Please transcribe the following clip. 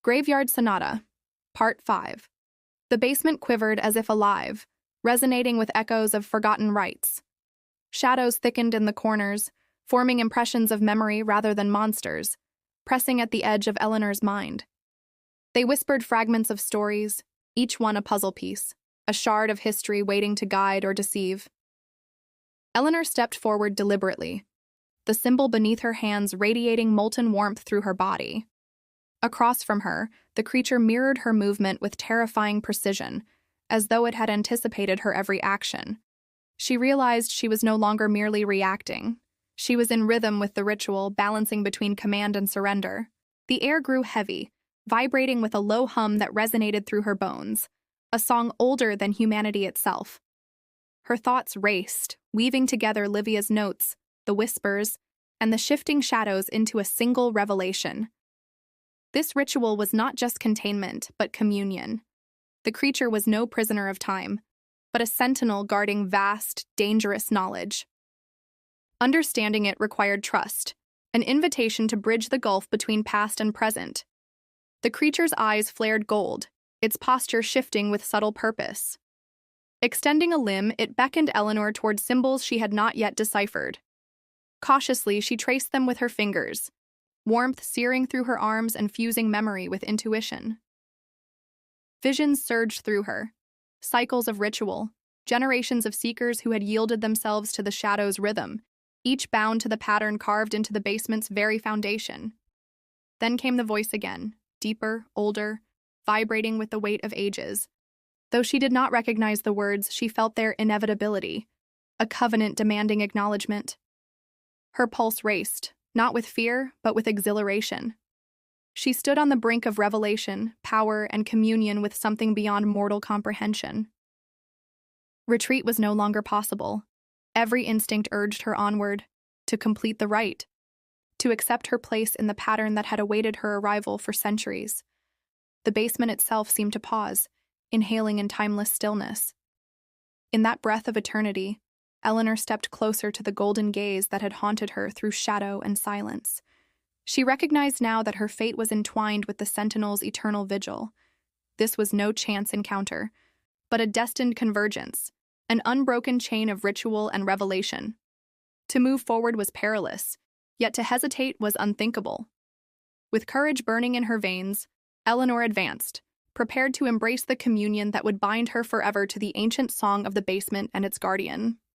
Graveyard Sonata, Part 5. The basement quivered as if alive, resonating with echoes of forgotten rites. Shadows thickened in the corners, forming impressions of memory rather than monsters, pressing at the edge of Eleanor's mind. They whispered fragments of stories, each one a puzzle piece, a shard of history waiting to guide or deceive. Eleanor stepped forward deliberately, the symbol beneath her hands radiating molten warmth through her body. Across from her, the creature mirrored her movement with terrifying precision, as though it had anticipated her every action. She realized she was no longer merely reacting. She was in rhythm with the ritual, balancing between command and surrender. The air grew heavy, vibrating with a low hum that resonated through her bones, a song older than humanity itself. Her thoughts raced, weaving together Livia's notes, the whispers, and the shifting shadows into a single revelation. This ritual was not just containment, but communion. The creature was no prisoner of time, but a sentinel guarding vast, dangerous knowledge. Understanding it required trust, an invitation to bridge the gulf between past and present. The creature's eyes flared gold, its posture shifting with subtle purpose. Extending a limb, it beckoned Eleanor toward symbols she had not yet deciphered. Cautiously, she traced them with her fingers, warmth searing through her arms and fusing memory with intuition. Visions surged through her, cycles of ritual, generations of seekers who had yielded themselves to the shadow's rhythm, each bound to the pattern carved into the basement's very foundation. Then came the voice again, deeper, older, vibrating with the weight of ages. Though she did not recognize the words, she felt their inevitability, a covenant demanding acknowledgement. Her pulse raced, not with fear, but with exhilaration. She stood on the brink of revelation, power, and communion with something beyond mortal comprehension. Retreat was no longer possible. Every instinct urged her onward, to complete the rite, to accept her place in the pattern that had awaited her arrival for centuries. The basement itself seemed to pause, inhaling in timeless stillness. In that breath of eternity, Eleanor stepped closer to the golden gaze that had haunted her through shadow and silence. She recognized now that her fate was entwined with the Sentinel's eternal vigil. This was no chance encounter, but a destined convergence, an unbroken chain of ritual and revelation. To move forward was perilous, yet to hesitate was unthinkable. With courage burning in her veins, Eleanor advanced, prepared to embrace the communion that would bind her forever to the ancient song of the basement and its guardian.